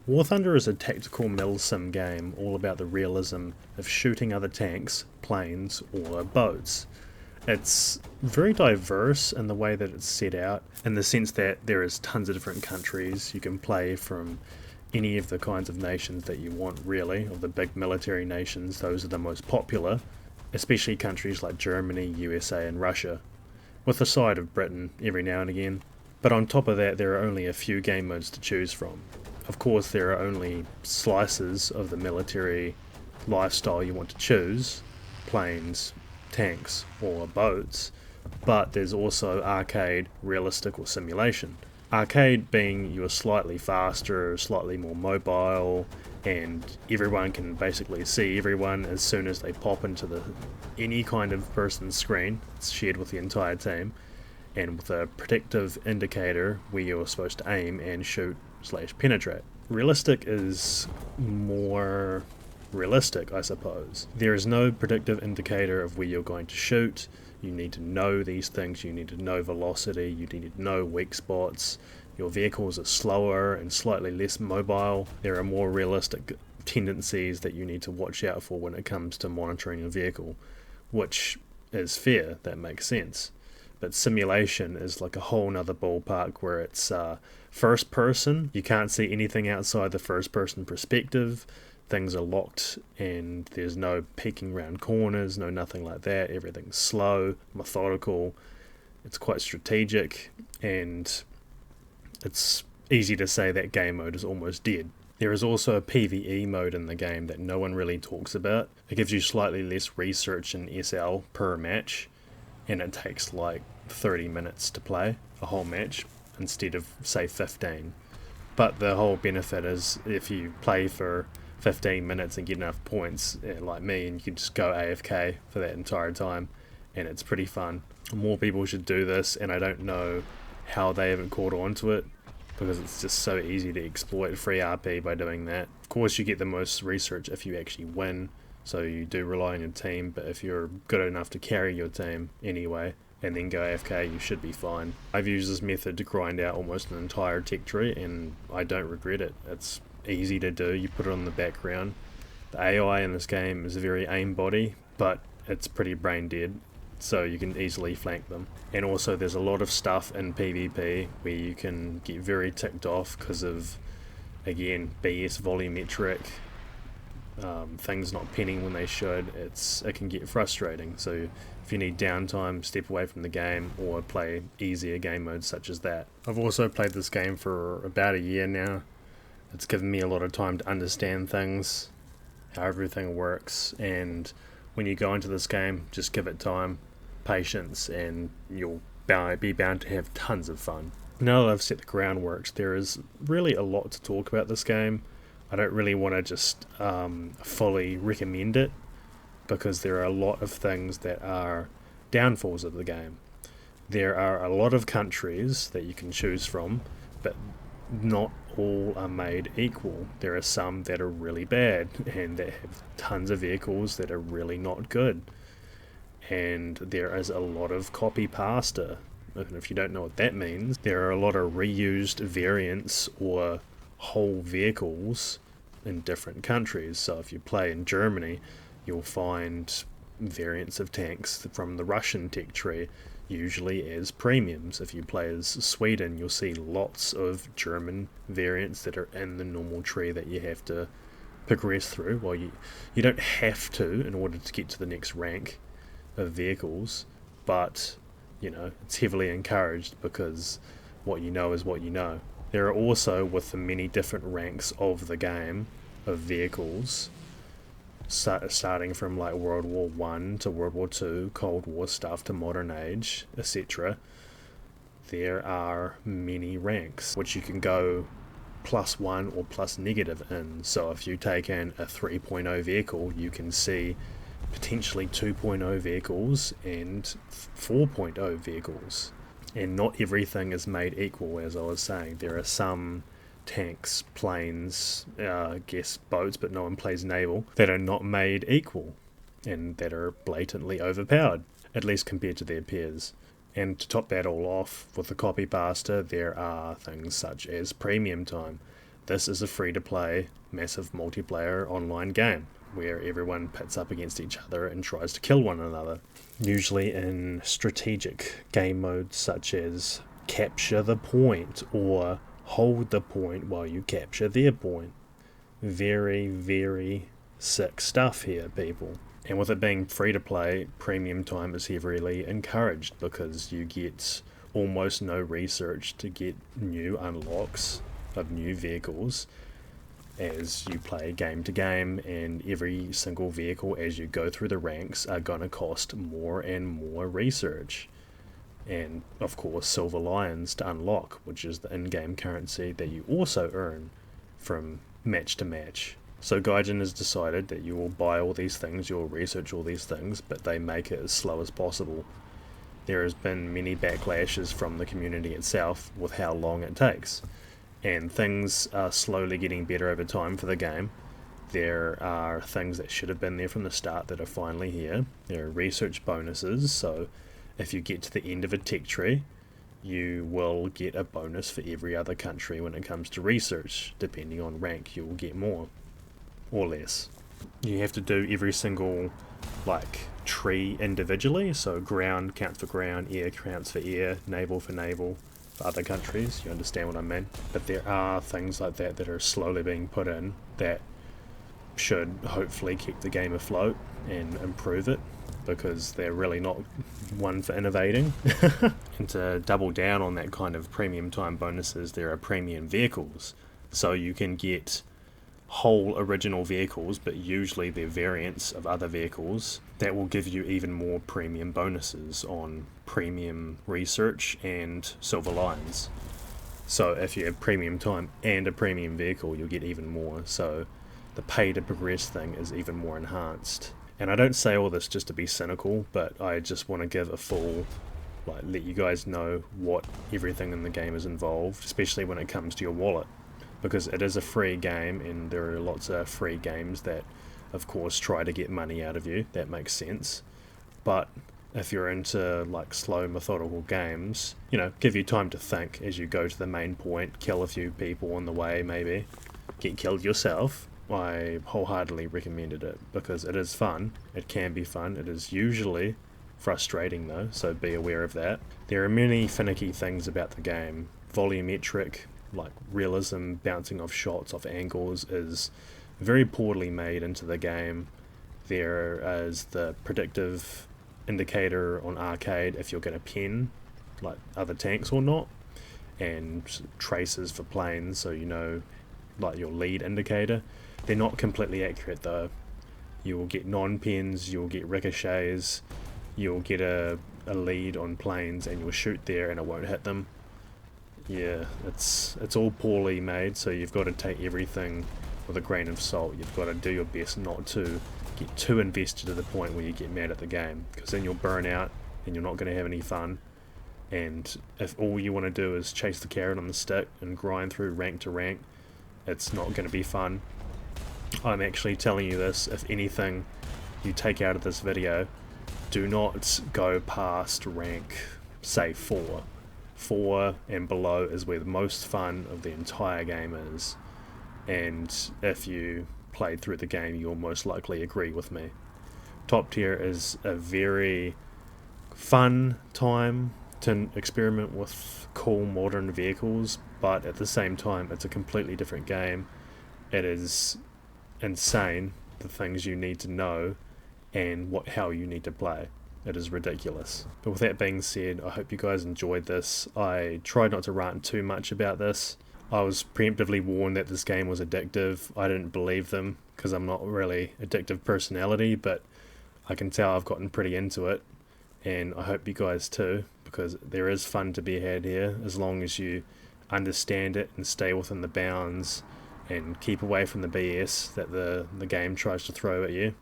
Warthunder is a tactical mil-sim game all about the realism of shooting other tanks, planes, or boats. It's very diverse in the way that it's set out, in the sense that there is tons of different countries. You can play from any of the kinds of nations that you want, really, of the big military nations. Those are the most popular, especially countries like Germany, USA, and Russia, with a side of Britain every now and again. But on top of that, there are only a few game modes to choose from. Of course, there are only slices of the military lifestyle you want to choose, planes, tanks, or boats, but there's also arcade, realistic, or simulation. Arcade being you're slightly faster, slightly more mobile, and everyone can basically see everyone as soon as they pop into any kind of person's screen. It's shared with the entire team, and with a predictive indicator where you're supposed to aim and shoot / penetrate. Realistic is more realistic, I suppose. There is no predictive indicator of where you're going to shoot. You need to know these things. You need to know velocity. You need to know weak spots. Your vehicles are slower and slightly less mobile. There are more realistic tendencies that you need to watch out for when it comes to monitoring your vehicle, which is fair. That makes sense. But simulation is like a whole nother ballpark where it's first person. You can't see anything outside the first person perspective. Things are locked and there's no peeking around corners, no nothing like that. Everything's slow, methodical. It's quite strategic, and it's easy to say that game mode is almost dead. There is also a PvE mode in the game that no one really talks about. It gives you slightly less research in SL per match, and it takes like 30 minutes to play a whole match instead of say 15. But the whole benefit is if you play for 15 minutes and get enough points, like me, and you can just go AFK for that entire time, and it's pretty fun. More people should do this, and I don't know how they haven't caught on to it, because it's just so easy to exploit free RP by doing that. Of course, you get the most research if you actually win, so you do rely on your team, but if you're good enough to carry your team anyway, and then go AFK, you should be fine. I've used this method to grind out almost an entire tech tree, and I don't regret it. It's easy to do. You put it on the background. The AI in this game is very aimbody, but it's pretty brain dead, so you can easily flank them. And also there's a lot of stuff in PvP where you can get very ticked off because of, again, BS volumetric, things not pinning when they should. It can get frustrating, so if you need downtime, step away from the game or play easier game modes such as that. I've also played this game for about a year now. It's given me a lot of time to understand things, how everything works, and when you go into this game, just give it time, patience, and you'll be bound to have tons of fun. Now that I've set the groundwork, there is really a lot to talk about this game. I don't really want to just fully recommend it, because there are a lot of things that are downfalls of the game. There are a lot of countries that you can choose from, but not all are made equal. There are some that are really bad and that have tons of vehicles that are really not good. And there is a lot of copy pasta. And if you don't know what that means, there are a lot of reused variants or whole vehicles in different countries. So if you play in Germany, you'll find variants of tanks from the Russian tech tree, usually as premiums. If you play as Sweden, you'll see lots of German variants that are in the normal tree that you have to progress through. Well, you don't have to in order to get to the next rank of vehicles, but it's heavily encouraged because what you know is what you know. There are also, with the many different ranks of the game of vehicles, starting from like World War One to World War Two, Cold War stuff to modern age, etc. There are many ranks which you can go +1 or plus negative in. So if you take in a 3.0 vehicle, you can see potentially 2.0 vehicles and 4.0 vehicles. And not everything is made equal, as I was saying. There are some tanks, planes, boats, but no one plays naval, that are not made equal and that are blatantly overpowered, at least compared to their peers. And to top that all off, with the copy pasta, there are things such as premium time. This is a free-to-play, massive multiplayer online game where everyone pits up against each other and tries to kill one another. Usually in strategic game modes such as capture the point or hold the point while you capture their point. Very, very sick stuff here, people. And with it being free to play, premium time is heavily encouraged because you get almost no research to get new unlocks of new vehicles as you play game to game, and every single vehicle as you go through the ranks are going to cost more and more research. And of course silver lions to unlock, which is the in-game currency that you also earn from match to match. So Gaijin has decided that you will buy all these things, you will research all these things, but they make it as slow as possible. There has been many backlashes from the community itself with how long it takes. And things are slowly getting better over time for the game. There are things that should have been there from the start that are finally here. There are research bonuses, so if you get to the end of a tech tree, you will get a bonus for every other country when it comes to research. Depending on rank, you will get more or less. You have to do every single tree individually, so ground counts for ground, air counts for air, naval for naval, for other countries, you understand what I mean. But there are things like that that are slowly being put in that should hopefully keep the game afloat and improve it, because they're really not one for innovating. And to double down on that kind of premium time bonuses, there are premium vehicles, so you can get whole original vehicles, but usually they're variants of other vehicles that will give you even more premium bonuses on premium research and silver lions. So if you have premium time and a premium vehicle, you'll get even more, so the pay to progress thing is even more enhanced. And I don't say all this just to be cynical, but I just want to give a full, let you guys know what everything in the game is involved, especially when it comes to your wallet. Because it is a free game, and there are lots of free games that of course try to get money out of you. That makes sense. But if you're into slow methodical games, give you time to think as you go to the main point, kill a few people on the way, maybe get killed yourself. I wholeheartedly recommended it because it is fun. It can be fun. It is usually frustrating though, so be aware of that. There are many finicky things about the game. Volumetric, realism, bouncing off shots, off angles, is very poorly made into the game. There is the predictive indicator on arcade if you're going to pen other tanks or not, and traces for planes, so your lead indicator. They're not completely accurate though. You will get non-pens, you'll get ricochets, you'll get a lead on planes and you'll shoot there and it won't hit them. Yeah, it's all poorly made, so you've got to take everything with a grain of salt. You've got to do your best not to get too invested to the point where you get mad at the game, because then you'll burn out and you're not going to have any fun. And if all you want to do is chase the carrot on the stick and grind through rank to rank, it's not going to be fun. I'm actually telling you this, if anything you take out of this video, do not go past rank, say 4. 4 and below is where the most fun of the entire game is, and if you played through the game you'll most likely agree with me. Top tier is a very fun time to experiment with cool modern vehicles, but at the same time it's a completely different game. It is insane the things you need to know and how you need to play. It is ridiculous. But with that being said, I hope you guys enjoyed this. I tried not to rant too much about this. I was preemptively warned that this game was addictive. I didn't believe them because I'm not really addictive personality, but I can tell I've gotten pretty into it, and I hope you guys too, because there is fun to be had here as long as you understand it and stay within the bounds and keep away from the BS that the game tries to throw at you.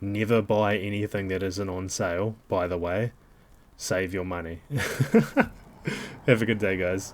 Never buy anything that isn't on sale, by the way. Save your money. Have a good day, guys.